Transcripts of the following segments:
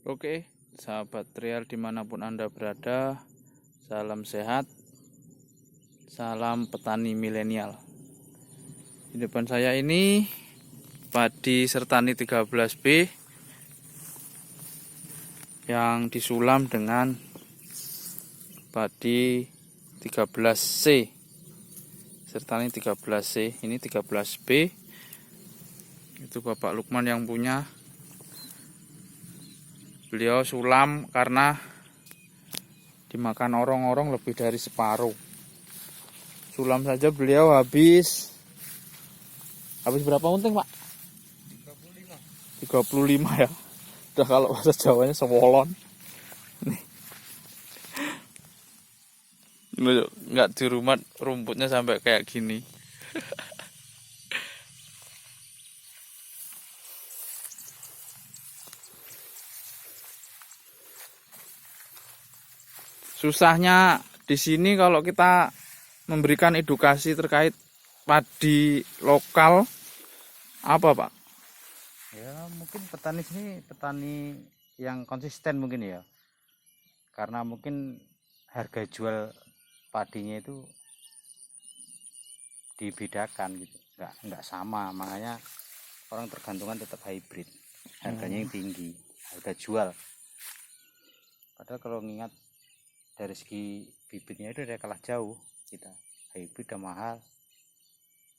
Oke, sahabat trial dimanapun Anda berada, salam sehat, salam petani milenial. Di depan saya ini padi Sertani 13B yang disulam dengan padi 13C. Sertani 13C, ini 13B. Itu Bapak Lukman yang punya. Beliau sulam karena dimakan orang-orang lebih dari separuh. Sulam saja beliau habis berapa unting, Pak? 35 ya. Udah kalau bahasa Jawanya sewolon. Nih. Nggak di rumah rumputnya sampai kayak gini. Susahnya di sini kalau kita memberikan edukasi terkait padi lokal apa, Pak? Ya mungkin petani sini petani yang konsisten mungkin ya, karena mungkin harga jual padinya itu dibedakan gitu, nggak sama, makanya orang tergantungan tetap hybrid, harganya yang tinggi, harga jual. Padahal kalau mengingat dari segi bibitnya itu udah kalah jauh, kita hybrid udah mahal,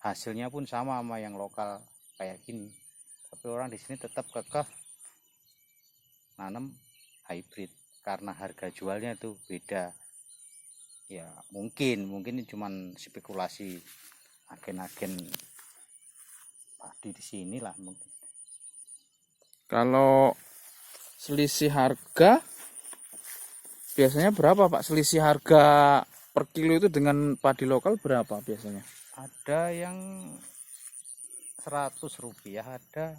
hasilnya pun sama yang lokal kayak gini, tapi orang di sini tetap kekeh nanam hybrid karena harga jualnya itu beda. Ya mungkin ini cuman spekulasi agen-agen padi di sini lah mungkin. Kalau selisih harga biasanya berapa, Pak? Selisih harga per kilo itu dengan padi lokal berapa biasanya? Ada yang Rp100, ada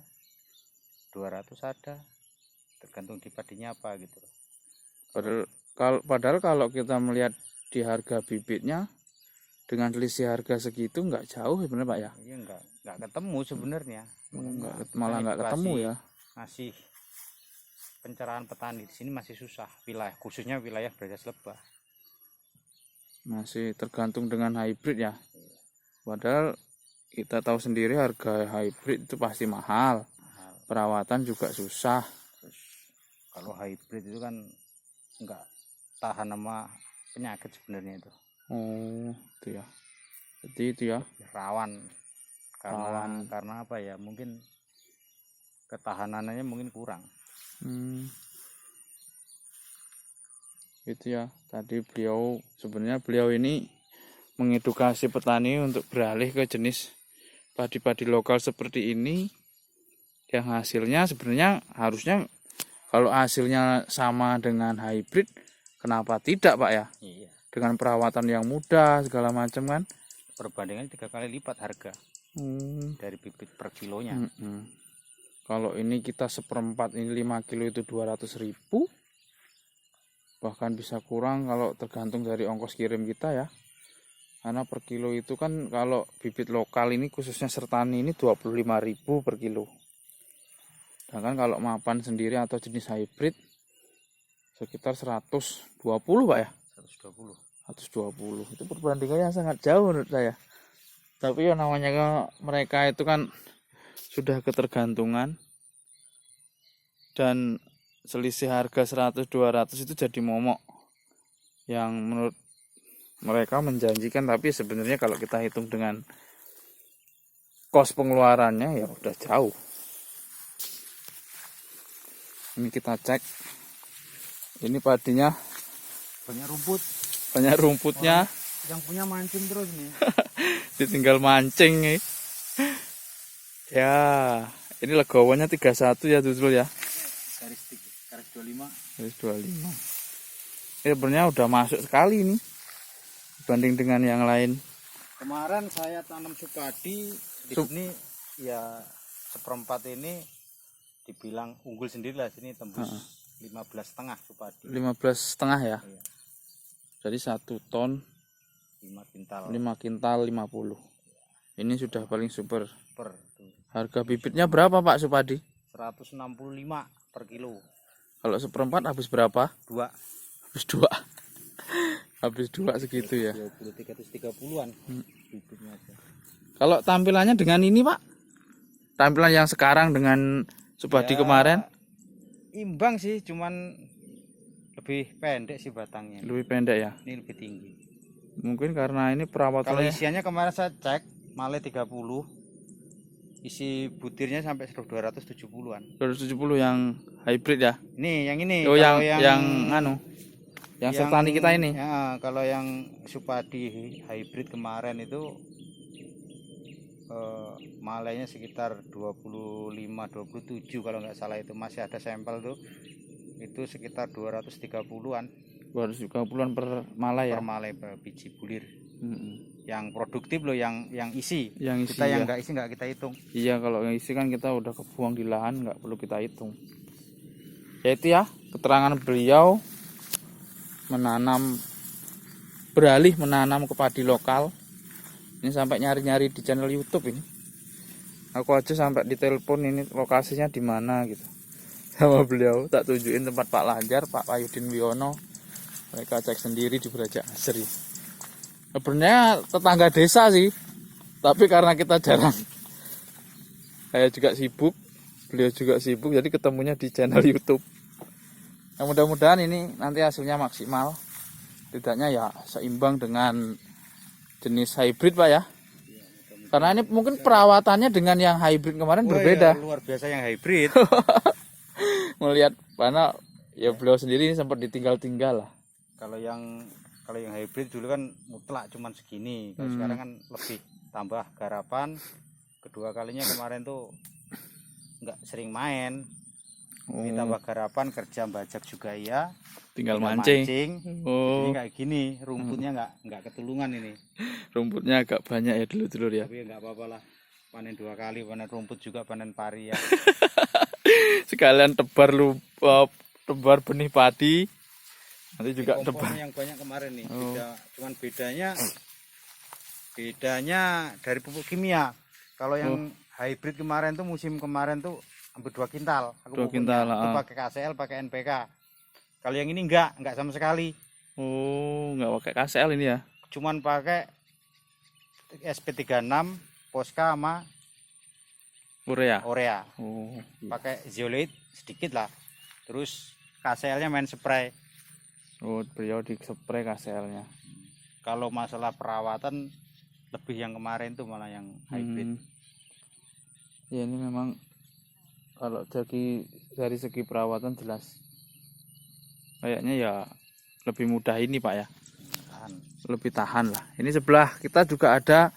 200, ada tergantung di padinya apa gitu. Padahal kalau kita melihat di harga bibitnya dengan selisih harga segitu nggak jauh sebenarnya, Pak ya? Iya, nggak ketemu sebenarnya. Malah nggak ketemu ya. Masih pencerahan petani di sini masih susah, wilayah khususnya wilayah Brajas Lebah. Masih tergantung dengan hybrid ya. Padahal kita tahu sendiri harga hybrid itu pasti mahal. Perawatan juga susah. Terus kalau hybrid itu kan nggak tahan sama penyakit sebenarnya itu. Oh, itu ya. Jadi itu ya. Rawan karena apa ya? Mungkin ketahanannya mungkin kurang. Itu ya. Tadi sebenarnya beliau ini mengedukasi petani untuk beralih ke jenis padi-padi lokal seperti ini, yang hasilnya sebenarnya harusnya kalau hasilnya sama dengan hybrid, kenapa tidak, Pak ya? Iya. Dengan perawatan yang mudah segala macam kan? Perbandingan 3 kali lipat harga dari bibit per kilonya. Kalau ini kita seperempat, ini 5 kilo itu 200.000, bahkan bisa kurang kalau tergantung dari ongkos kirim kita ya. Karena per kilo itu kan kalau bibit lokal ini khususnya Sertani ini 25.000 per kilo. Sedangkan kalau mapan sendiri atau jenis hybrid sekitar 120, Pak ya? 120. Itu perbandingannya sangat jauh menurut saya. Tapi ya namanya mereka itu kan sudah ketergantungan, dan selisih harga 100-200 itu jadi momok yang menurut mereka menjanjikan, tapi sebenarnya kalau kita hitung dengan kos pengeluarannya ya udah jauh. Ini kita cek, ini padinya banyak rumputnya. Yang punya mancing terus nih. Ditinggal mancing nih. Ya, ini legowonya 31 ya Dudul ya. Garis 25. Garis 25. Ini sebenarnya udah masuk sekali nih dibanding dengan yang lain. Kemarin saya tanam supadi di sini ya, seperempat ini dibilang unggul sendiri lah, sini tembus 15,5 supadi. 15,5 ya. Iya. Jadi 1 ton 5 kintal 50. Ini sudah paling super. Harga bibitnya berapa, Pak Supadi? 165 per kilo. Kalau seperempat habis berapa? 2. Habis 2. Habis 2 segitu ya. 20 330-an. Bibitnya aja. Kalau tampilannya dengan ini, Pak? Tampilan yang sekarang dengan Subadi Ya, kemarin? Imbang sih, cuman lebih pendek sih batangnya. Lebih pendek ya? Ini lebih tinggi. Mungkin karena ini Kalau perawatannya isiannya kemarin saya cek, Male 30. Isi butirnya sampai 270-an. 270 yang hybrid ya? Nih, yang ini. Oh, kalau yang anu. Yang sertani kita ini. Ya, kalau yang Supadi hybrid kemarin itu malainya sekitar 25-27 kalau nggak salah, itu masih ada sampel tuh. Itu sekitar 230-an. 230-an per malai ya? Per malai per biji bulir. Yang produktif loh, yang isi. Yang isi kita yang ya. nggak isi nggak kita hitung. Iya, kalau yang isi kan kita udah kebuang di lahan, nggak perlu kita hitung. Ya itu ya keterangan beliau beralih menanam ke padi lokal. Ini sampai nyari-nyari di channel YouTube ini. Aku aja sampai ditelepon ini lokasinya di mana gitu. Sama beliau tak tunjukin tempat Pak Lanjar, Pak Payudin Wiono. Mereka cek sendiri di Braja Asri. Sebenarnya tetangga desa sih, tapi karena kita jarang, saya juga sibuk, beliau juga sibuk, jadi ketemunya di channel YouTube. Nah, mudah-mudahan ini nanti hasilnya maksimal, tidaknya ya seimbang dengan jenis hybrid, Pak ya. Karena ini mungkin perawatannya dengan yang hybrid kemarin berbeda. Ya, luar biasa yang hybrid. Melihat mana ya beliau sendiri ini sempat ditinggal-tinggal lah. Kalau yang hybrid dulu kan mutlak cuman segini. Kalau sekarang kan lebih tambah garapan. Kedua kalinya kemarin tuh nggak sering main. Ini tambah garapan, kerja bajak juga ya. Tinggal mancing. Jadi kayak gini, rumputnya nggak ketulungan ini. Rumputnya agak banyak ya dulur-dulur ya. Tapi nggak apa-apa lah. Panen 2 kali, panen rumput juga panen pari ya. Sekalian tebar tebar benih padi. Nanti juga tebar yang banyak kemarin nih. Cuman bedanya dari pupuk kimia. Kalau yang hybrid kemarin tuh musim kemarin tuh hampir 2 kintal. 2 kintal itu pakai KCL, pakai NPK. Kalau yang ini enggak sama sekali. Oh, enggak pakai KCL ini ya. Cuman pakai SP36, Posca sama urea. Oh. Pakai zeolite sedikit lah. Terus KCL-nya main spray. Oh, beliau di spray KCL-nya. Kalau masalah perawatan lebih yang kemarin tuh malah yang hybrid. Ya ini memang kalau dari segi perawatan jelas kayaknya ya lebih mudah ini, Pak ya. Lebih tahan lah. Ini sebelah kita juga ada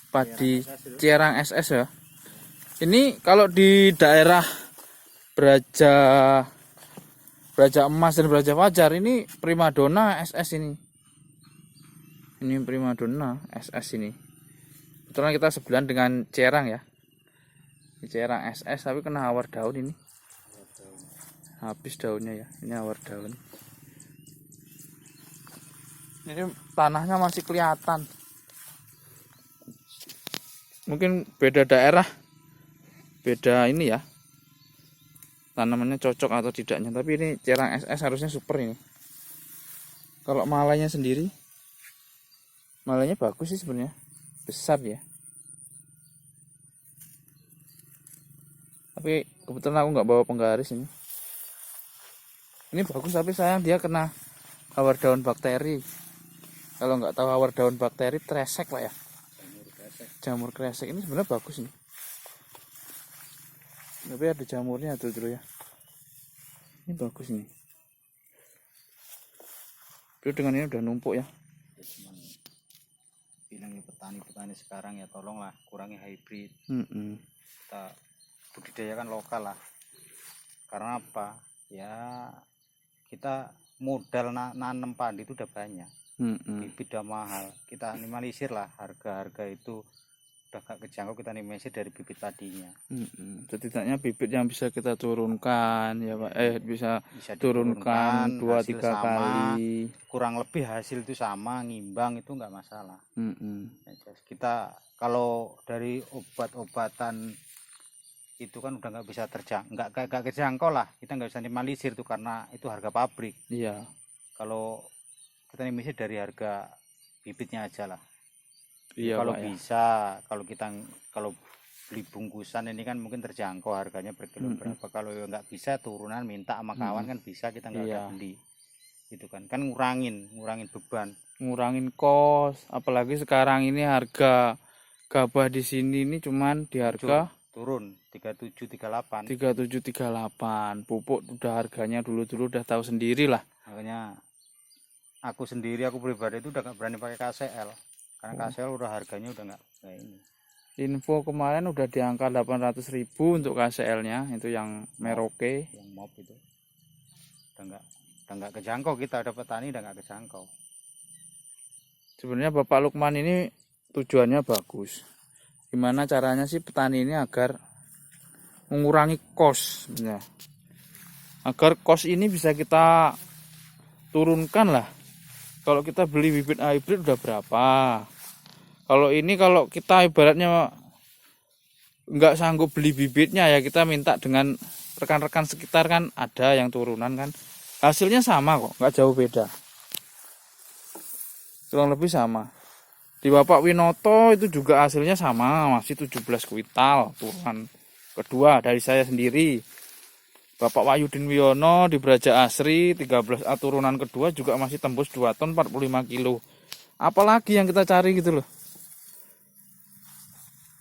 padi Cierang SS ya. Ini kalau di daerah Braja Emas dan Braja Fajar ini primadona SS ini. Ini primadona SS ini. Kebetulan kita sebelahan dengan Cierang ya. Di Cierang SS tapi kena awar daun ini. Habis daunnya ya. Ini awar daun. Ini tanahnya masih kelihatan. Mungkin beda daerah, beda ini ya. Tanamannya cocok atau tidaknya. Tapi ini Cierang SS harusnya super ini. Kalau malainya sendiri, malainya bagus sih sebenarnya. Besar ya. Tapi kebetulan aku nggak bawa penggaris ini. Ini bagus tapi sayang dia kena hawar daun bakteri. Kalau nggak tahu hawar daun bakteri, tresek lah ya. Jamur kresek ini sebenarnya bagus nih. Tapi ada jamurnya tuh dulu ya. Ini bagus nih. Itu dengan ini udah numpuk ya. Bilangnya petani sekarang ya tolonglah kurangi hybrid. Kita budidayakan lokal lah. Karena apa? Ya kita modal nanam padi itu udah banyak. Bibit udah mahal. Kita minimalisir lah harga itu udah gak kejangkau, kita minimalisir dari bibit padinya. Setidaknya bibit yang bisa kita turunkan ya Pak. Bisa turunkan 2-3 kali. Kurang lebih hasil itu sama, ngimbang itu nggak masalah. Kita kalau dari obat-obatan itu kan udah nggak bisa nggak kejangkau lah, kita nggak bisa minimalisir tuh karena itu harga pabrik. Iya. Kalau kita minimalisir dari harga bibitnya aja lah. Iya, Kalau Pak, ya. bisa, kalau beli bungkusan ini kan mungkin terjangkau harganya per kilo berapa. Kalau nggak bisa turunan minta sama kawan kan bisa, kita nggak ada beli. Itu kan ngurangin beban, ngurangin kos. Apalagi sekarang ini harga gabah di sini ini cuman di harga turun 37-38. 37-38. Pupuk udah harganya dulu udah tahu sendiri lah. Makanya aku pribadi itu udah nggak berani pakai KCL karena KCL udah harganya udah nggak kayak ini. Info kemarin udah di angka 800.000 untuk KCL-nya, itu yang Merauke. Yang mop itu udah nggak kejangkau, kita ada petani udah nggak kejangkau. Sebenarnya Bapak Lukman ini tujuannya bagus. Gimana caranya sih petani ini agar mengurangi kos sebenarnya. Agar kos ini bisa kita turunkan lah. Kalau kita beli bibit hybrid udah berapa? Kalau kita ibaratnya nggak sanggup beli bibitnya, ya kita minta dengan rekan-rekan sekitar, kan ada yang turunan kan. Hasilnya sama kok, nggak jauh beda. Kurang lebih sama. Di Bapak Winoto itu juga hasilnya sama, masih 17 kuintal turunan kedua dari saya sendiri. Bapak Wahyudin Wiono di Braja Asri 13A turunan kedua juga masih tembus 2 ton 45 kilo. Apalagi yang kita cari gitu loh.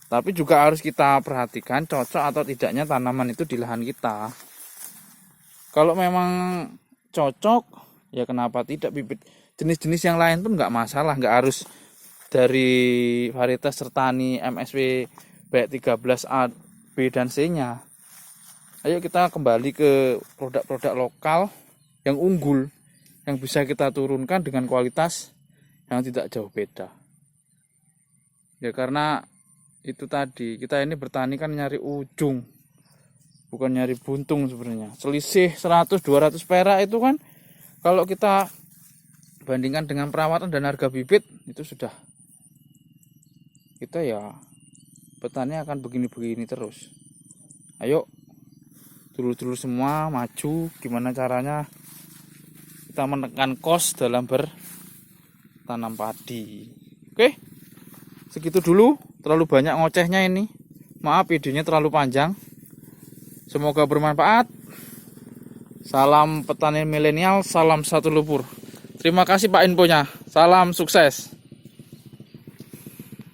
Tapi juga harus kita perhatikan cocok atau tidaknya tanaman itu di lahan kita. Kalau memang cocok, ya kenapa tidak. Bibit jenis-jenis yang lain pun nggak masalah, nggak harus dari varietas Sertani MSW baik 13A, B dan C-nya. Ayo kita kembali ke produk-produk lokal yang unggul, yang bisa kita turunkan dengan kualitas yang tidak jauh beda. Ya karena itu tadi, kita ini bertani kan nyari ujung, bukan nyari buntung sebenarnya. Selisih 100-200 perak itu kan kalau kita bandingkan dengan perawatan dan harga bibit, itu sudah, kita ya petani akan begini-begini terus. Ayo dulur-dulur semua maju, gimana caranya kita menekan kos dalam bertanam padi. Oke, segitu dulu, terlalu banyak ngocehnya ini, maaf videonya terlalu panjang. Semoga bermanfaat. Salam petani milenial, salam satu lumpur. Terima kasih Pak infonya, salam sukses.